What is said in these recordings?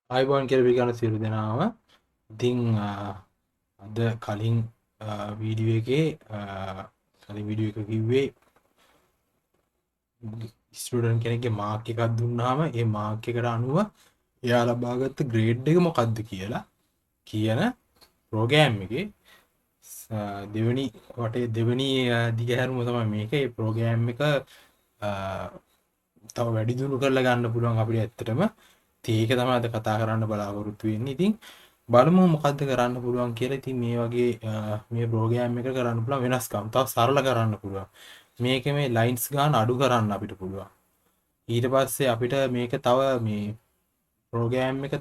ආයිබෝන් කියලා පිළිගන්න සියලු දෙනාම. ඉතින් අද කලින් වීඩියෝ එකේ කලින් වීඩියෝ එක කිව්වේ ස්ටුඩන්ට් කෙනෙක්ගේ මාක් එකක් දුන්නාම ඒ මාක් එකට අනුව එයා ලබාගත්ත ග්‍රේඩ් එක මොකක්ද කියලා කියන ප්‍රෝග්‍රෑම් එකේ දෙවෙනි වටේ දෙවෙනි දිගහැරුම තමයි මේක. ඒ ප්‍රෝග්‍රෑම් එක තව වැඩි දියුණු කරලා ගන්න පුළුවන් අපිට ඇත්තටම. ඒක තමයි අද කතා කරන්න බලාපොරොත්තු වෙන්නේ. ඉතින් බලමු මොකද්ද කරන්න පුළුවන් කියලා. ඉතින් මේ වගේ මේ ප්‍රෝග්‍රෑම් එක කරන්න පුළුවන් වෙනස්කම් තව සරල කරන්න පුළුවන්. මේකේ මේ ලයින්ස් ගන්න අඩු කරන්න අපිට පුළුවන්. ඊට පස්සේ අපිට මේක තව මේ ප්‍රෝග්‍රෑම් එක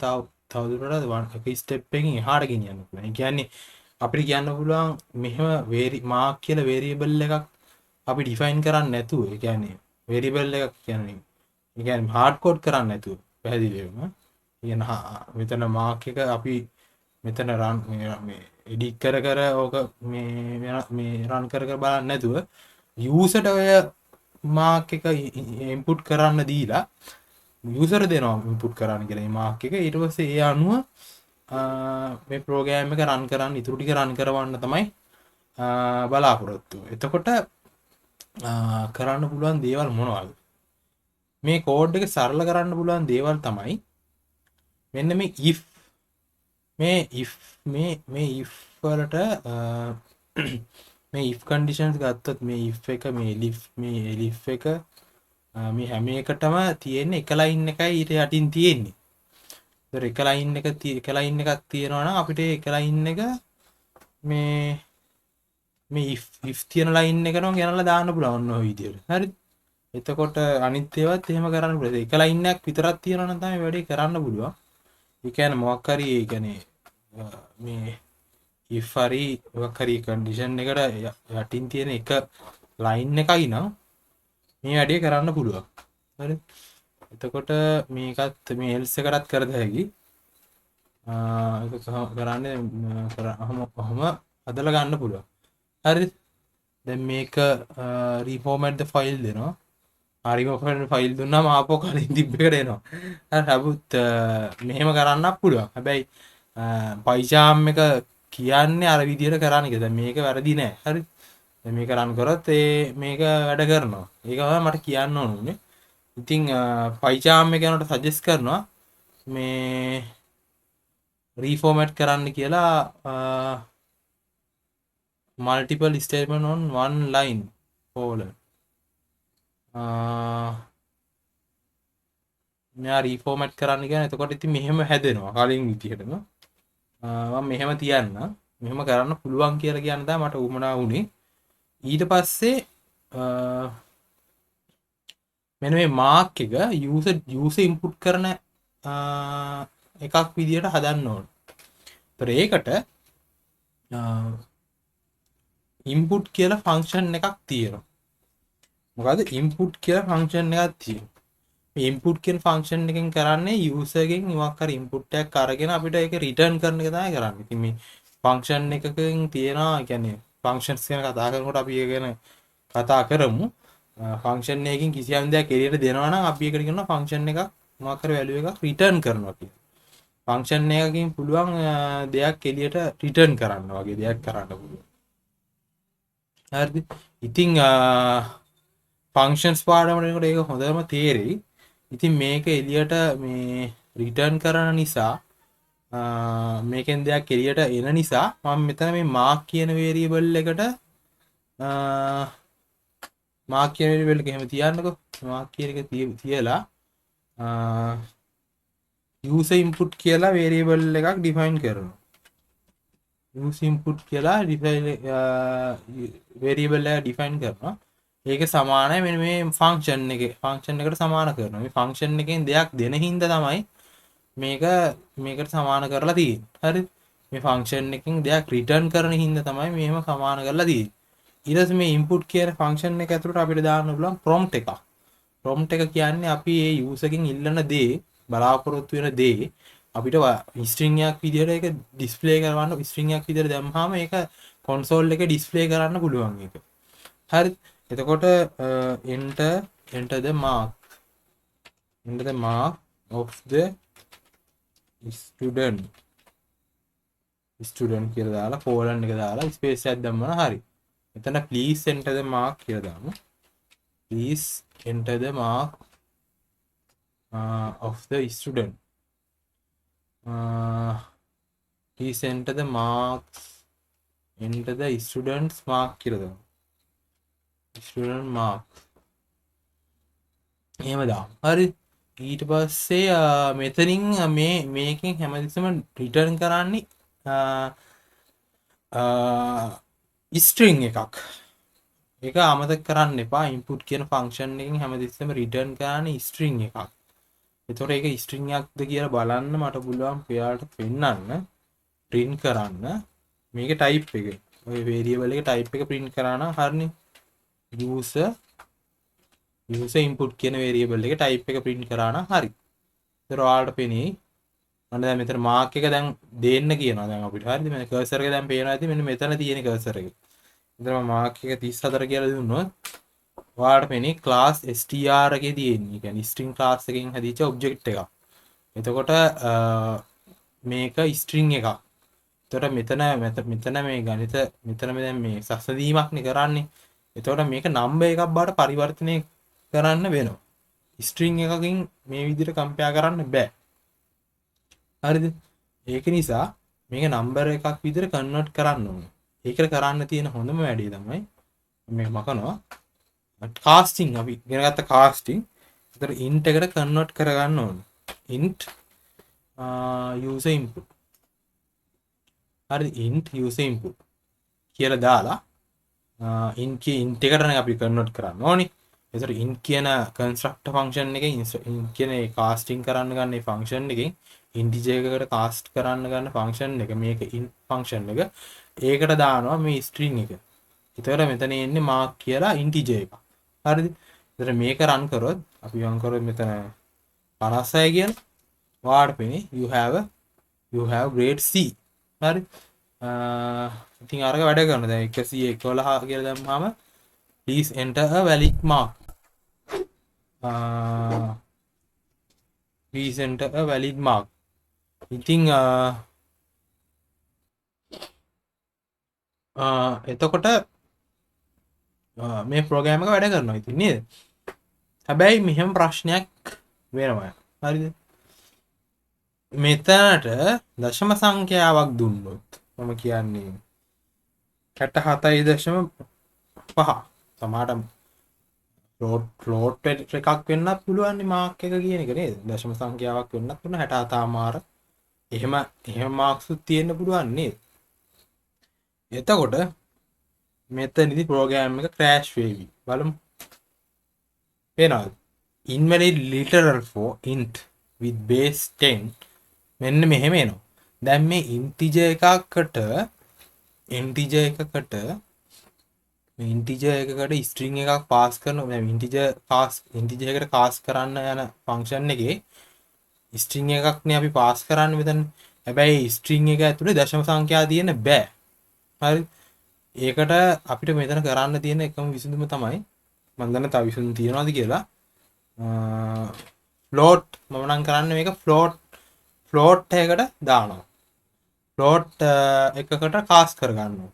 තවදුරටත් එක ස්ටෙප් එකකින් එහාට ගෙනියන්න පුළුවන්. ඒ කියන්නේ අපිට කියන්න පුළුවන් මෙහෙම මාක් කියලා වේරියබල් එකක් අපි ඩිෆයින් කරන්නේ නැතුව, ඒ කියන්නේ වේරියබල් එකක් කියන්නේ ඒ කියන්නේ හાર્ඩ් කෝඩ් කරන්නේ නැතුව පැහැදිලිවම කියන මෙතන මාක් එක අපි මෙතන රන් මේ එඩිට් කර කර ඕක මේ රන් කර කර බලන්න නැතුව යූසර්ට ඔය මාක් එක ඉන්පුට් කරන්න දීලා යූසර් දෙනවා ඉන්පුට් කරන්න කියලා මේ මාක් එක. ඊට පස්සේ ඒ අනුව මේ ප්‍රෝග්‍රෑම් එක රන් කරන්න ඉතුරු ටික රන් කරවන්න තමයි බලාපොරොත්තු. එතකොට කරන්න පුළුවන් දේවල් මොනවද? මේ කෝඩ් එක සරල කරන්න පුළුවන් දේවල් තමයි මෙන්න මේ if වලට මේ if conditions ගත්තොත් මේ if එක මේ elif එක මේ හැම එකටම තියෙන්නේ එක ලයින් එකයි ඊට යටින් තියෙන්නේ. ඒතර එක ලයින් එකක් තියෙනවා නම් අපිට එක ලයින් එක මේ if තියෙන ලයින් එක නම් ගෙනල්ලා දාන්න පුළුවන් ඔය විදියට. හරිද? එතකොට අනිත් ඒවාත් එහෙම කරන්න පුළුවන්. එක ලයින් එකක් විතරක් තියෙනවා නම් තමයි වැඩේ කරන්න පුළුවන්. ඒ කියන්නේ මොකක් හරි ඒ කියන්නේ මේ if හරි මොකක් හරි කන්ඩිෂන් එකට යටින් තියෙන එක ලයින් එකයි නම් මේ වැඩේ කරන්න පුළුවන්. හරි? එතකොට මේකත් මේ else එකටත් කරද හැකි. ඒක කරන්නේ කොහොම හදලා ගන්න පුළුවන්. හරිද? දැන් මේක reformat the file දෙනවා. reformat file දුන්නාම ආපහු කලින් තිබ්බ එකට එනවා. හරි නමුත් මෙහෙම කරන්නත් පුළුවන්. හැබැයි පයිචාම් එක කියන්නේ අර විදියට කරන්න කියලා. දැන් මේක වැරදි නෑ. හරි? දැන් මේක රන් කරොත් මේක වැඩ කරනවා. ඒක තමයි මට කියන්න ඕනේ. ඉතින් පයිචාම් එක යනකොට සජෙස්ට් කරනවා මේ reformat කරන්න කියලා multiple statement on one line colon මෙයා reformat කරන්න කියන. එතකොට ඉතින් මෙහෙම හැදෙනවා කලින් විදිහටම. මම මෙහෙම තියන්න මෙහෙම කරන්න පුළුවන් කියලා කියන්න තමයි මට උවමනා වුනේ. ඊට පස්සේ මෙන්න මේ මාක් එක යූසර් ඉන්පුට් කරන එකක් විදිහට හදන්න ඕන. ඒතර ඒකට input කියලා ෆන්ක්ෂන් එකක් තියෙනවා. මොකද input කියලා ෆන්ක්ෂන් එකක් තියෙනවා. මේ input කියන ෆන්ක්ෂන් එකෙන් කරන්නේ user ගෙන් මොකක් හරි input එකක් අරගෙන අපිට ඒක return කරන එක තමයි කරන්නේ. ඉතින් මේ ෆන්ක්ෂන් එකකින් තියෙනවා, කියන්නේ ෆන්ක්ෂන්ස් ගැන කතා කරනකොට අපි ඒක ගැන කතා කරමු. ෆන්ක්ෂන් එකකින් කිසියම් දෙයක් එළියට දෙනවා නම් අපි ඒකට කියනවා ෆන්ක්ෂන් එකක් මොකක් හරි වැලියු එකක් return කරනවා කියලා. ෆන්ක්ෂන් එකකින් පුළුවන් දෙයක් එළියට return කරන්න වගේ දෙයක් කරන්න පුළුවන්. හරිද? ඉතින් ෆන්ක්ෂන්ස් පාඩමකට එනකොට ඒක හොඳටම තේරෙයි. ඉතින් මේක එළියට මේ රිටර්න් කරන නිසා මේකෙන් දෙයක් එළියට එන නිසා මම මෙතන මේ mark කියන variable එකට mark කියන variable එක එහෙම තියන්නකෝ. mark කියන එක තියලා user input කියලා variable එකක් define කරනවා. use input කියලා variable එක define කරනවා. ඒක සමානයි මෙන්න මේ ෆන්ක්ෂන් එකට සමාන කරනවා. මේ ෆන්ක්ෂන් එකෙන් දෙයක් දෙන හින්දා තමයි මේකට සමාන කරලා තියෙන්නේ. හරිද? මේ ෆන්ක්ෂන් එකෙන් දෙයක් රිටර්න් කරන හින්දා තමයි මේව සමාන කරලා තියෙන්නේ. ඊට පස්සේ මේ input කියන ෆන්ක්ෂන් එක ඇතුළට අපිට දාන්න පුළුවන් prompt එකක්. prompt එක කියන්නේ අපි මේ user ගෙන් ඉල්ලන දේ, බලාපොරොත්තු වෙන දේ අපිට string එකක් විදිහට ඒක display කරවන්න, string එකක් විදිහට දැම්මහම ඒක console එකේ display කරන්න පුළුවන් ඒක. හරිද? එතකොට enter the mark of the student කියලා දාලා colon එක දාලා space එකක් දැම්මම හරි. එතන please enter the mark කියලා දාමු. please enter the mark of the student. Please enter the marks. Enter the student's mark කියලා දාමු. student mark. එහෙම දාමු. හරි. ඊට පස්සේ මෙතනින් මේකෙන් හැමතිස්සම රිටර්න් කරන්නේ string එකක්. ඒක අමතක කරන්න එපා. input කියන function එකෙන් හැමතිස්සම රිටර්න් කරන්නේ string එකක්. එතකොට ඒක string එකක්ද කියලා බලන්න මට පුළුවන් ඔයාලට පෙන්නන්න print කරන්න මේක type එක. ඔය variable එක type එක print කරා නම් හරිනේ. user input කියන variable එක type එක print කරා නම් හරි. ඒතර ඔයාලට පෙනේ මම දැන් මෙතන mark එක දැන් දෙන්න කියනවා දැන් අපිට. හරිද? මේ cursor එක දැන් පේනවා ඇති. මෙන්න මෙතන තියෙන cursor එක. ඉතින් මම mark එක 34 කියලා දුන්නොත් ඔයාලට පෙනේ class str එකේ තියෙන්නේ. කියන්නේ string class එකකින් හැදිච්ච object එකක්. එතකොට මේක string එකක්. එතකොට මෙතන මේ ගණිත මෙතන දැන් මේ සසඳීමක්නේ කරන්නේ. එතකොට මේක number එකක් බවට පරිවර්තනය කරන්න වෙනවා. string එකකින් මේ විදිහට compare කරන්න බෑ. හරිද? ඒක නිසා මේක number එකක් විදිහට convert කරන්න ඕනේ. ඒකට කරන්න තියෙන හොඳම වැඩේ තමයි මේක මකනවා casting. අපි ඉගෙන ගත්ත casting. ඒතර int එකට convert කරගන්න ඕනේ. int user input. හරි int user input කියලා දාලා int එකටනේ අපි convert කරන්න ඕනේ. ඒතර int කියන constructor function එකෙන් int කියන ඒ casting කරන්න ගන්න ඒ function එකෙන් integer එකකට cast කරන්න ගන්න function එක මේක int function එක ඒකට දානවා මේ string එක. ඒතර මෙතන එන්නේ mark කියලා integer එක. හරිද? ඒතර මේක run කරොත් අපි run කරොත් මෙතන 56 කියලා වාඩ් පෙනේ you have grade C. හරි? ඉතින් අරක වැඩ කරනවා. දැන් 111 කියලා දැම්මම please enter a valid mark. Please enter a valid mark. ඉතින් එතකොට මේ ප්‍රෝග්‍රෑම් එක වැඩ කරනවා ඉතින් නේද? හැබැයි මෙහෙම ප්‍රශ්නයක් වෙනවා. හරිද? මෙතනට දශම සංඛ්‍යාවක් දුන්නොත් මම කියන්නේ 67.5 සමහරට ෆ්ලෝට් එකක් වෙන්නත් පුළුවන් නේ මාක් එක කියන එක නේද? දශම සංඛ්‍යාවක් වෙන්නත් පුළුවන් 67 මාර. එහෙම මාක්ස් තියෙන්න පුළුවන් නේද? එතකොට මෙතනදී ප්‍රෝග්‍රෑම් එක ක්‍රෑෂ් වෙවි. බලමු. පේනවද? invalid literal for int with base 10 මෙන්න මෙහෙම එනවා. දැන් මේ integer එකකට string එකක් පාස් කරනවා. දැන් integer එකට පාස් කරන්න යන function එකේ string එකක්නේ අපි පාස් කරන්නේ මෙතන. හැබැයි string එක ඇතුලේ දශම සංඛ්‍යා තියෙන්න බෑ. හරි? ඒකට අපිට මෙතන කරන්න තියෙන එකම විසඳුම තමයි මම දන්න තව විසඳුම් තියනවාද කියලා. float මම නම් කරන්නේ මේක float එකකට දානවා. float එකකට cast කරගන්නවා.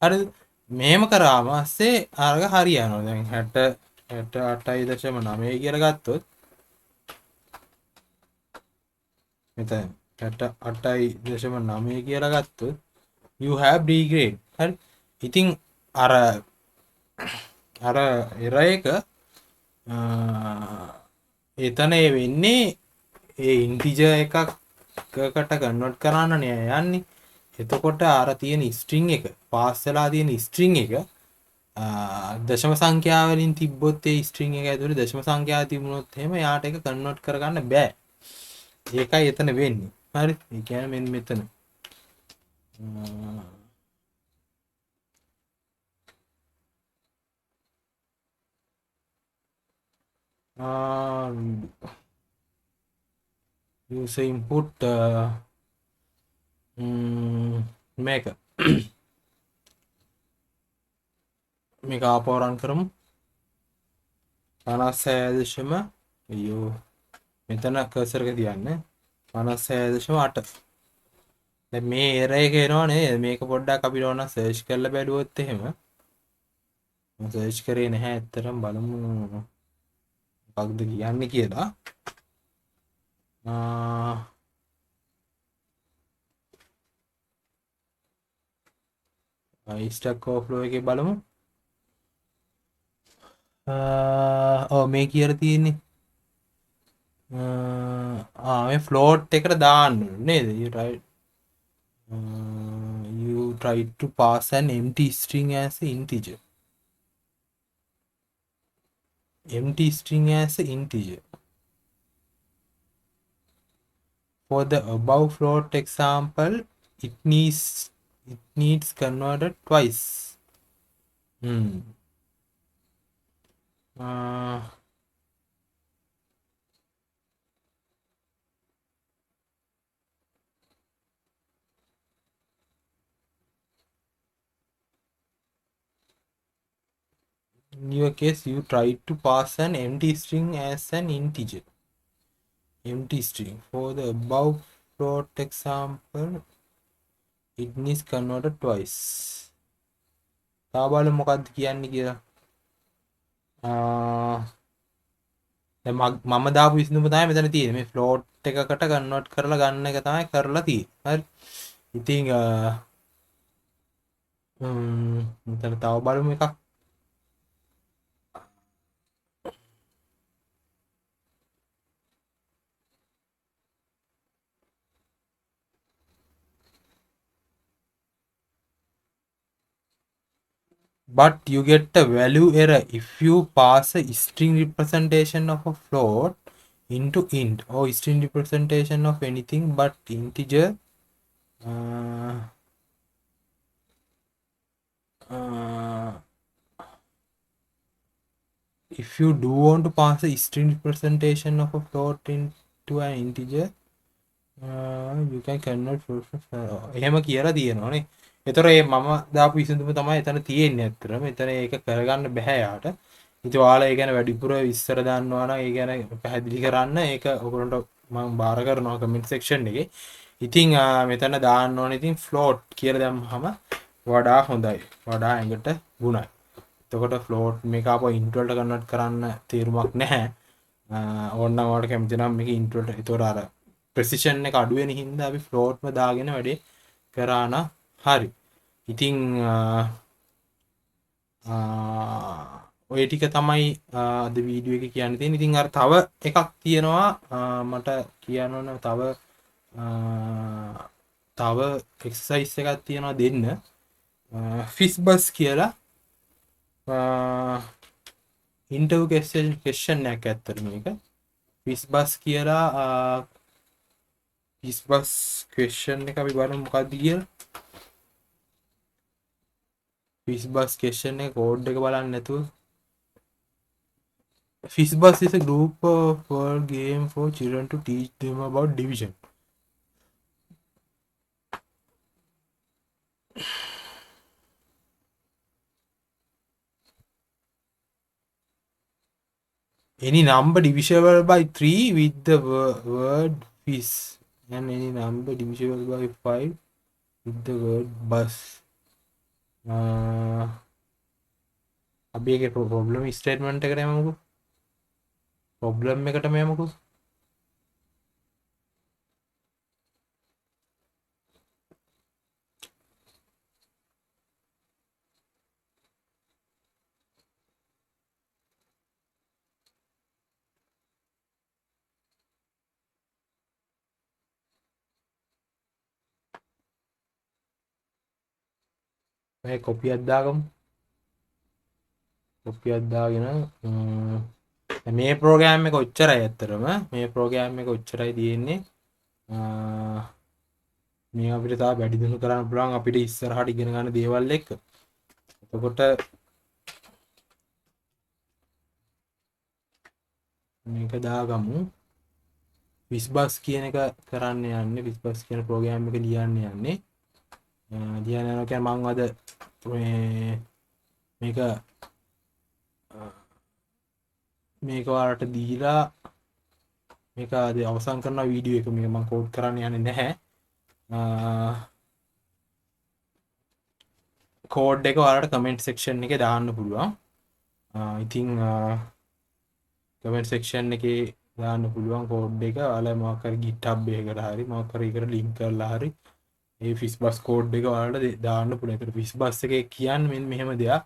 හරිද? මෙහෙම කරාම පස්සේ අරග හරියනවා. දැන් 68.9 කියලා ගත්තොත් මෙතන 68.9 කියලා ගත්තොත් you have D grade. හරි? ඉතින් අර error එක එතන වෙන්නේ ඒ integer එකකට convert කරන්නනේ යන්නේ. එතකොට අර තියෙන string එක පාස් වෙලා තියෙන string එක දශම සංඛ්‍යා වලින් තිබ්බොත් ඒ string එක ඇතුලේ දශම සංඛ්‍යා තිබුණොත් එහෙම යාට ඒක convert කරගන්න බෑ. ඒකයි එතන වෙන්නේ. හරි? ඒ කියන්නේ මෙන්න මෙතන user input මේක ආපහු රන් කරමු. 56 අයියෝ මෙතන කර්සර් එක තියන්න 56.8. දැන් මේ error එක එනවා නේද? මේක පොඩ්ඩක් අපි ඕන සර්ච් කරලා බැලුවොත් එහෙම මම සර්ච් කරේ නැහැ ඇත්තටම බලමු මොකක්ද කියන්නේ කියලා. Stack Overflow එකේ බලමු. ඔව් මේ කියලා තියෙන්නේ මේ float එකට දාන්න නේද? You try to pass an empty string as an integer. Empty string as an integer. For the above float example, it needs converted twice. In your case, you try to pass an empty string as an integer. Empty string. For the above float example, it needs converted twice. තා බලමු මොකක්ද කියන්නේ කියලා. දැන් මම දාපු විසඳුම තමයි මෙතන තියෙන්නේ. මේ float එකකට convert කරලා ගන්න එක තමයි කරලා තියෙන්නේ. හරි. ඉතින් මෙතන තව බලමු එකක්. But you get a value error if you pass a string representation of a float into int or string representation of anything but integer. If you do want to pass a string representation of a float into an integer, you can convert එහෙම කියලා තියෙනවානේ. ඒතර ඒ මම දාපු විසඳුම තමයි එතන තියෙන්නේ ඇත්තටම. එතන ඒක කරගන්න බෑ යාට. ඉතින් ඔයාලා ඒ ගැන වැඩිපුර විස්තර දන්නවා නම් ඒ ගැන පැහැදිලි කරන්න ඒක ඔයගොල්ලන්ට මම බාර කරනවා කමෙන්ට් සෙක්ෂන් එකේ. ඉතින් මෙතන දාන්න ඕනේ ඉතින් float කියලා දැම්මහම වඩා හොඳයි. වඩා ඇඟට ගුණයි. එතකොට float මේක ආපහු int වලට කන්වර්ට් කරන්න තීරමක් නැහැ. ඕනනම් ඔයාලට කැමති නම් මේක int වලට ඒතකොට අර precision එක අඩු වෙන හින්දා අපි float ම දාගෙන වැඩේ කරා නම් හරි. ඉතින් ඔය ටික තමයි අද වීඩියෝ එකේ කියන්න තියෙන්නේ. ඉතින් අර තව එකක් තියෙනවා මට කියන්න ඕන තව එක්සර්සයිස් එකක් තියෙනවා දෙන්න. FizzBuzz කියලා ඉන්ටර්වියු ක්වෙස්චන් එකක් ඇත්තට මේක. FizzBuzz කියලා FizzBuzz ක්වෙස්චන් එක අපි බලමු මොකක්ද කියලා. FizzBuzz question එක කෝඩ් එක බලන්න නැතුව. FizzBuzz is a group of word game for children to teach them about division. Any number divisible by 3 with the word fizz, and any number divisible by 5 with the word buzz. අපි ඒකේ problem statement එකට යමුකෝ. Problem එකටම යමුකෝ. මේ කොපියක් දාගමු. කොපියක් දාගෙන මේ programme එක ඔච්චරයි ඇත්තටම. මේ ප්‍රෝග්‍රෑම් එක ඔච්චරයි තියෙන්නේ. මේ අපිට තව වැඩි දියුණු කරන්න පුළුවන් අපිට ඉස්සරහට ඉගෙන ගන්න දේවල් එක්ක. එතකොට මේක දාගමු. FizzBuzz කියන එක කරන්න යන්නේ. FizzBuzz කියන ප්‍රෝග්‍රෑම් එක ලියන්න යන්නේ. ලියන්න යනවා කියන්නේ මම අද මේක ඔයාලට දීලා මේක අද අවසන් කරන වීඩියෝ එක මේක මම කෝඩ් කරන්න යන්නේ නැහැ. කෝඩ් එක ඔයාලට කමෙන්ට් සෙක්ෂන් එකේ දාන්න පුළුවන්. ඉතින් කමෙන්ට් සෙක්ෂන් එකේ දාන්න පුළුවන් කෝඩ් එක. ඔයාලා මොකක් හරි GitHub එකකට හරි මොකක් හරි එකට ලින්ක් කරලා හරි ඒ FizzBuzz කෝඩ් එක ඔයාලට දාන්න පුළුවන්. ඒකට FizzBuzz එකේ කියන්නේ මෙන්න මෙහෙම දෙයක්.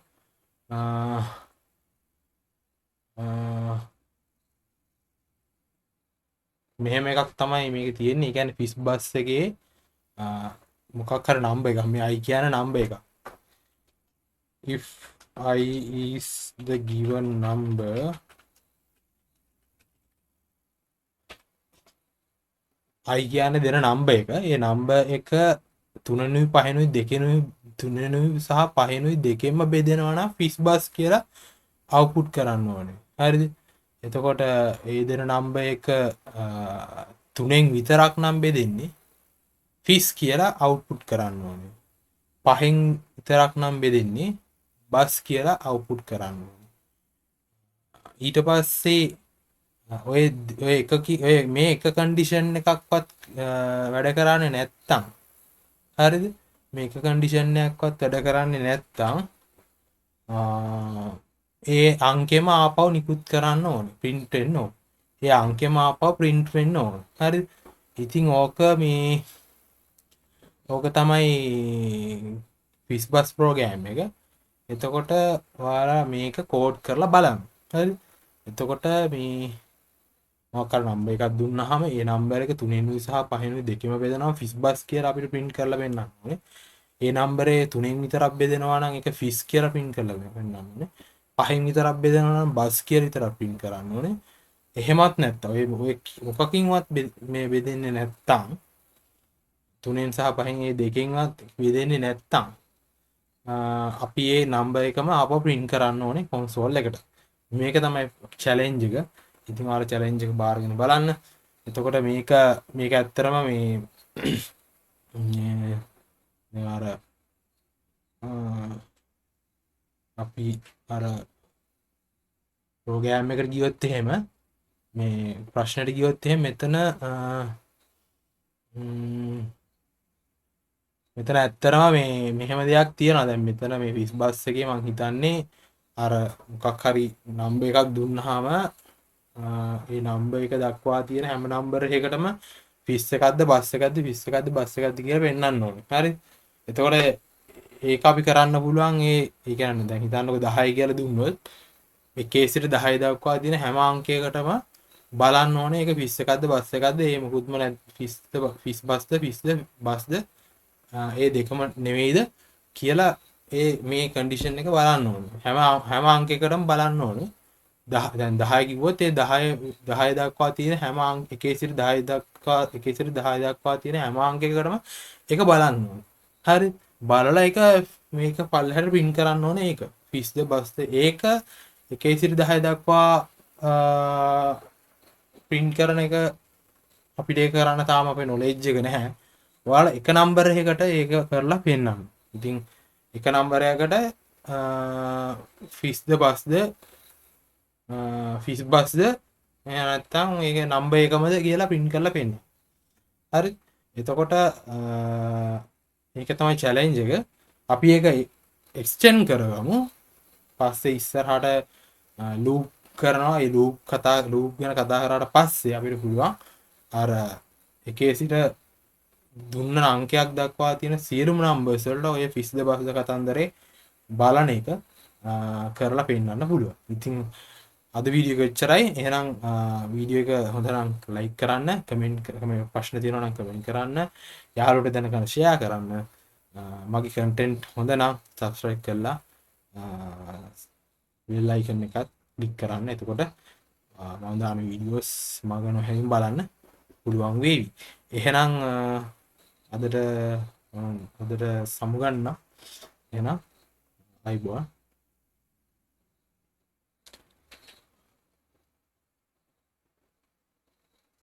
මෙහෙම එකක් තමයි මේක තියෙන්නේ. ඒ කියන්නේ FizzBuzz එකේ මොකක් හරි නම්බර් එකක්. මේ I කියන නම්බර් එකක්. if I is the given number, I කියන්නේ දෙන නම්බර් එක. ඒ නම්බර් එක 3නුයි 5නුයි 2නුයි 3නුයි සහ 5නුයි දෙකෙන්ම බෙදෙනවා නම් FizzBuzz කියලා අවුට්පුට් කරන්න ඕනේ. හරිද? එතකොට ඒ දෙන නම්බර් එක 3න් විතරක් නම් බෙදෙන්නේ ෆිස් කියලා අවුට්පුට් කරන්න ඕනේ. 5න් විතරක් නම් බෙදෙන්නේ බස් කියලා අවුට්පුට් කරන්න ඕනේ. ඊට පස්සේ ඔය මේ එක කන්ඩිෂන් එකක්වත් වැඩ කරන්නේ නැත්තම් හරිද? මේ එක කන්ඩිෂන් එකක්වත් වැඩ කරන්නේ නැත්තම් ඒ අංකෙම ආපහු නිකුත් කරන්න ඕනේ. print වෙන්න ඕනේ. ඒ අංකෙම ආපහු print වෙන්න ඕනේ. හරිද? ඉතින් ඕක තමයි FizzBuzz ප්‍රෝග්‍රෑම් එක. එතකොට ඔයාලා මේක කෝඩ් කරලා බලන්න. හරි? එතකොට මේ මොකක් හරි නම්බර් එකක් දුන්නාම ඒ නම්බර් එක 3නුයි සහ 5නුයි දෙකෙම බෙදනවා FizzBuzz කියලා අපිට print කරලා පෙන්නන්න ඕනේ. ඒ නම්බරේ 3න් විතරක් බෙදෙනවා නම් ඒක ෆිස් කියලා print කරලා පෙන්නන්න ඕනේ. 5න් විතරක් බෙදෙනවා නම් බස් කියලා විතරක් print කරන්න ඕනේ. එහෙමත් නැත්තම් ඔය මොකකින්වත් මේ බෙදෙන්නේ නැත්තම් 3න් සහ 5න් මේ දෙකෙන්වත් බෙදෙන්නේ නැත්තම් අපි මේ නම්බර් එකම ආපහු print කරන්න ඕනේ console එකට. මේක තමයි challenge එක. ඉතින් ඔයාලා challenge එක බාරගෙන බලන්න. එතකොට මේක ඇත්තරම මේ අර අපි අර ප්‍රෝග්‍රෑම් එකට ගියොත් එහෙම මේ ප්‍රශ්නෙට ගියොත් එහෙම මෙතන ඇත්තරම මෙහෙම දෙයක් තියෙනවා. දැන් මෙතන මේ FizzBuzz එකේ මම හිතන්නේ අර මොකක් හරි නම්බර් එකක් දුන්නාම ඒ නම්බර් එක දක්වා තියෙන හැම නම්බර් එකකටම ෆිස් එකක්ද බස් එකක්ද ෆිස් එකක්ද බස් එකක්ද කියලා පෙන්නන්න ඕනේ. හරි? එතකොට ඒක අපි කරන්න පුළුවන් ඒ කියන්නේ දැන් හිතන්නකො 10 කියලා දුන්නොත් එකේ සිට 10 දක්වා තියෙන හැම අංකයකටම බලන්න ඕනේ ඒක ෆිස් එකක්ද බස් එකක්ද ඒ මොකුත්ම ෆිස් බස්ද ඒ දෙකම නෙවෙයිද කියලා ඒ මේ කන්ඩිෂන් එක බලන්න ඕනේ. හැම අංකයකටම බලන්න ඕනේ. දැන් 10 කිව්වොත් ඒ 10 දක්වා තියෙන හැම එකේ සිට 10 දක්වා තියෙන හැම අංකයකටම ඒක බලන්න ඕනේ. හරි? බලලා ඒක මේක පල්ලෙහාට print කරන්න ඕනේ ඒක. ෆිස්ද බස්ද ඒක එකේ සිට 10 දක්වා print කරන එක අපිට ඒක කරන්න තාම අපේ knowledge එක නැහැ. ඔයාලා එක නම්බර් එකකට ඒක කරලා පෙන්නන්න. ඉතින් එක නම්බර් එකකට ෆිස්ද බස්ද FizzBuzzද එහෙම නැත්නම් ඒක නම්බර් එකමද කියලා print කරලා පෙන්නන්න. හරි? එතකොට මේක තමයි challenge එක. අපි ඒක extend කරගමු. පස්සේ ඉස්සරහට loop කරනවා. ඒ loop ගැන කතා කරාට පස්සේ අපිට පුළුවන් අර එකේ සිට දුන්න අංකයක් දක්වා තියෙන සියලුම numbers වලට ඔය ෆිස්ද බස්ද කතන්දරේ බලන එක කරලා පෙන්නන්න පුළුවන්. ඉතින් අද වීඩියෝ එක එච්චරයි. එහෙනම් වීඩියෝ එක හොඳ නම් ලයික් කරන්න, කමෙන්ට් ප්‍රශ්න තියෙනවා නම් කමෙන්ට් කරන්න, යාළුවෝට දැනගන්න ෂෙයා කරන්න. මගේ කන්ටෙන්ට් හොඳ නම් සබ්ස්ක්‍රයිබ් කරලා බෙල් අයිකන් එකත් ක්ලික් කරන්න. එතකොට මම දාන වීඩියෝස් මග නොහැලින් බලන්න පුළුවන් වේවි. එහෙනම් අදට සමුගන්න. එහෙනම් අයිබෝන්.